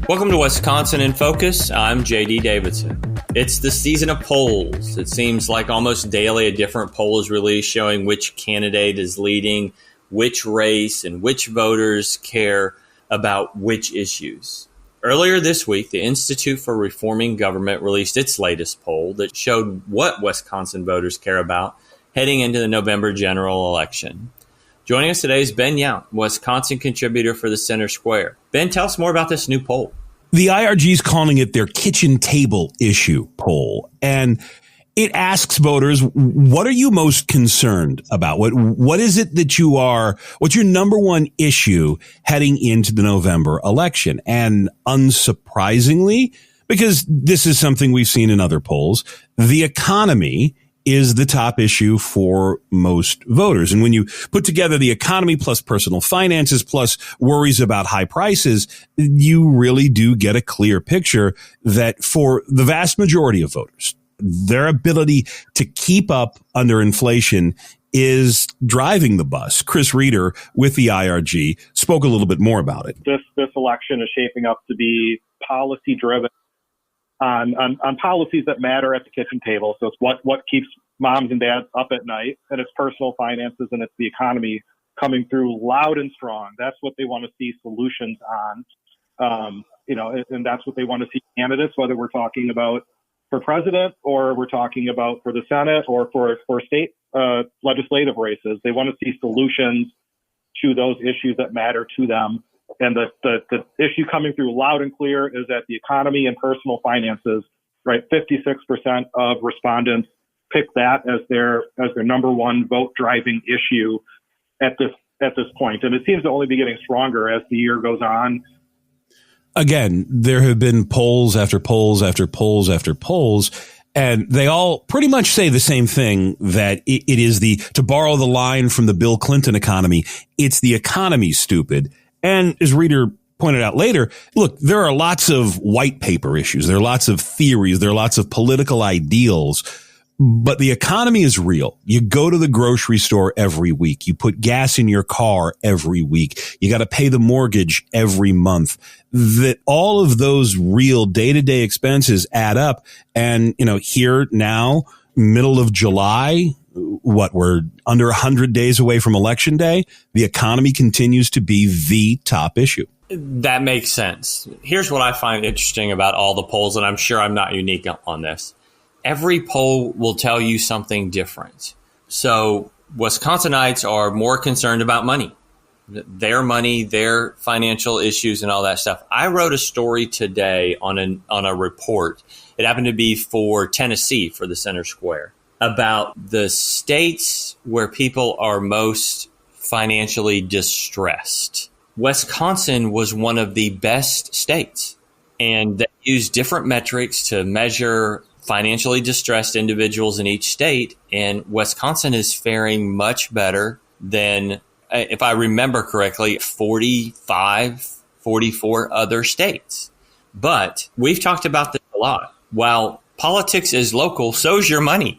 Welcome to Wisconsin in Focus. I'm JD Davidson. It's the season of polls. It seems like almost daily a different poll is released showing which candidate is leading, which race, and which voters care about which issues. Earlier this week, the Institute for Reforming Government released its latest poll that showed what Wisconsin voters care about heading into the November general election. Joining us today is Ben Yount, Wisconsin contributor for the Center Square. Ben, tell us more about this new poll. The IRG is calling it their kitchen table issue poll, and it asks voters, what are you most concerned about? What is it that what's your number one issue heading into the November election? And unsurprisingly, because this is something we've seen in other polls, the economy is the top issue for most voters. And when you put together the economy plus personal finances plus worries about high prices, you really do get a clear picture that for the vast majority of voters, their ability to keep up under inflation is driving the bus. Chris Reeder with the IRG spoke a little bit more about it. This election is shaping up to be policy driven on policies that matter at the kitchen table. So it's what keeps moms and dads up at night, and it's personal finances, and it's the economy coming through loud and strong. That's what they want to see solutions on. And that's what they want to see candidates, whether we're talking about for president or we're talking about for the Senate or for state legislative races. They want to see solutions to those issues that matter to them. And the issue coming through loud and clear is that the economy and personal finances, right? 56% of respondents pick that as their number one vote driving issue at this point. And it seems to only be getting stronger as the year goes on. Again, there have been polls after polls after polls after polls, and they all pretty much say the same thing, that it is to borrow the line from the Bill Clinton economy, it's the economy, stupid. And as Reeder pointed out later, look, there are lots of white paper issues. There are lots of theories. There are lots of political ideals. But the economy is real. You go to the grocery store every week. You put gas in your car every week. You got to pay the mortgage every month. That all of those real day-to-day expenses add up. And, here now, middle of July, we're under 100 days away from Election Day. The economy continues to be the top issue. That makes sense. Here's what I find interesting about all the polls, and I'm sure I'm not unique on this. Every poll will tell you something different. So Wisconsinites are more concerned about money, their financial issues and all that stuff. I wrote a story today on a report. It happened to be for Tennessee for the Center Square about the states where people are most financially distressed. Wisconsin was one of the best states, and they used different metrics to measure financially distressed individuals in each state, and Wisconsin is faring much better than, if I remember correctly, 45, 44 other states. But we've talked about this a lot. While politics is local, so's your money.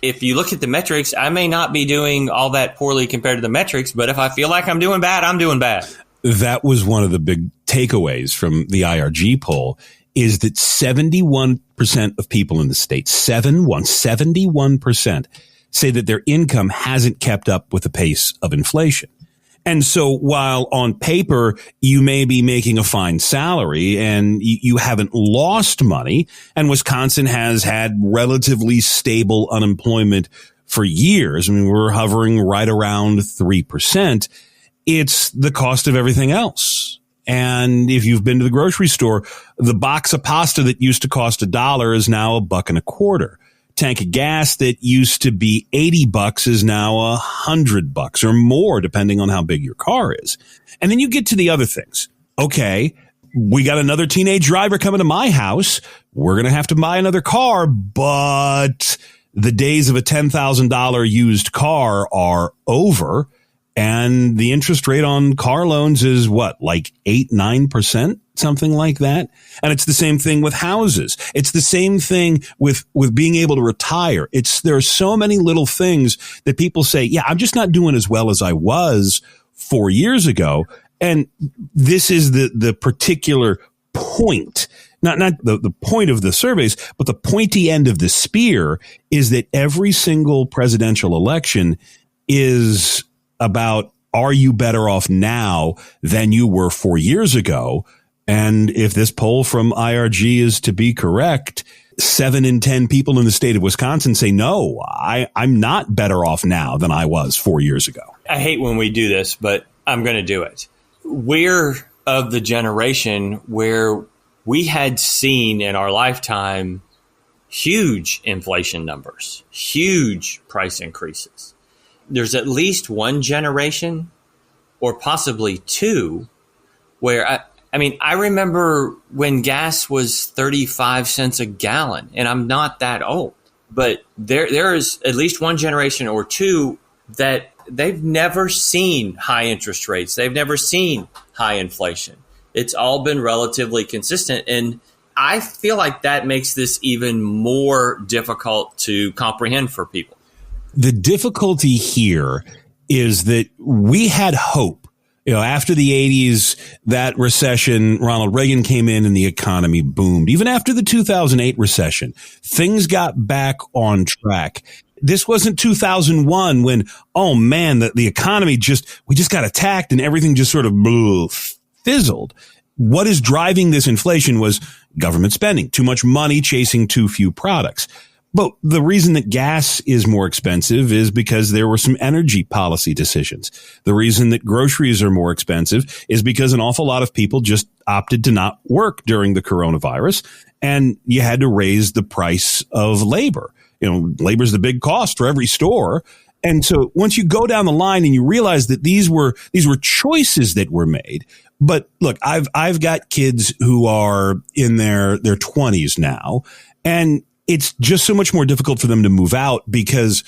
If you look at the metrics, I may not be doing all that poorly compared to the metrics, but if I feel like I'm doing bad, I'm doing bad. That was one of the big takeaways from the IRG poll, is that 71% of people in the state, 71%, say that their income hasn't kept up with the pace of inflation. And so while on paper you may be making a fine salary and you haven't lost money, and Wisconsin has had relatively stable unemployment for years, I mean, we're hovering right around 3%, it's the cost of everything else. And if you've been to the grocery store, the box of pasta that used to cost $1 is now $1.25. Tank of gas that used to be $80 is now $100 or more, depending on how big your car is. And then you get to the other things. Okay, we got another teenage driver coming to my house. We're going to have to buy another car, but the days of a $10,000 used car are over. And the interest rate on car loans is what, like 8-9%, something like that. And it's the same thing with houses. It's the same thing with being able to retire. There are so many little things that people say, yeah, I'm just not doing as well as I was 4 years ago. And this is the particular point, not the point of the surveys, but the pointy end of the spear is that every single presidential election is about, are you better off now than you were 4 years ago? And if this poll from IRG is to be correct, 7 in 10 people in the state of Wisconsin say, no, I'm not better off now than I was 4 years ago. I hate when we do this, but I'm going to do it. We're of the generation where we had seen in our lifetime huge inflation numbers, huge price increases. There's at least one generation or possibly two where I remember when gas was 35 cents a gallon, and I'm not that old, but there is at least one generation or two that they've never seen high interest rates. They've never seen high inflation. It's all been relatively consistent. And I feel like that makes this even more difficult to comprehend for people. The difficulty here is that we had hope. After the 80s, that recession, Ronald Reagan came in and the economy boomed. Even after the 2008 recession, things got back on track. This wasn't 2001 when, oh man, the economy we just got attacked and everything just sort of fizzled. What is driving this inflation was government spending, too much money chasing too few products. But the reason that gas is more expensive is because there were some energy policy decisions. The reason that groceries are more expensive is because an awful lot of people just opted to not work during the coronavirus, and you had to raise the price of labor. Labor's the big cost for every store. And so once you go down the line and you realize that these were choices that were made. But look, I've got kids who are in their 20s now, and it's just so much more difficult for them to move out because,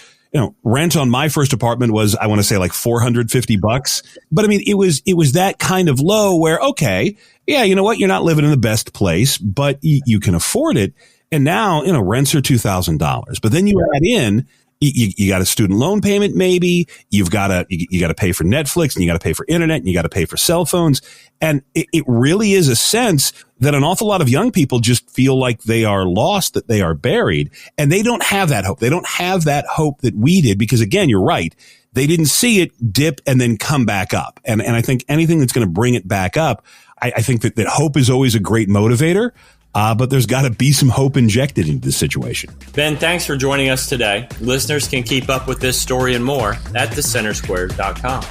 rent on my first apartment was, I want to say like $450. But it was that kind of low where, okay, yeah, you know what? You're not living in the best place, but you can afford it. And now, rents are $2,000, but then you add in, you got a student loan payment, maybe you got to pay for Netflix, and you got to pay for internet, and you got to pay for cell phones. And it really is a sense that an awful lot of young people just feel like they are lost, that they are buried, and they don't have that hope. They don't have that hope that we did, because again, you're right. They didn't see it dip and then come back up. And I think anything that's going to bring it back up, I think that hope is always a great motivator. But there's got to be some hope injected into this situation. Ben, thanks for joining us today. Listeners can keep up with this story and more at thecentersquare.com.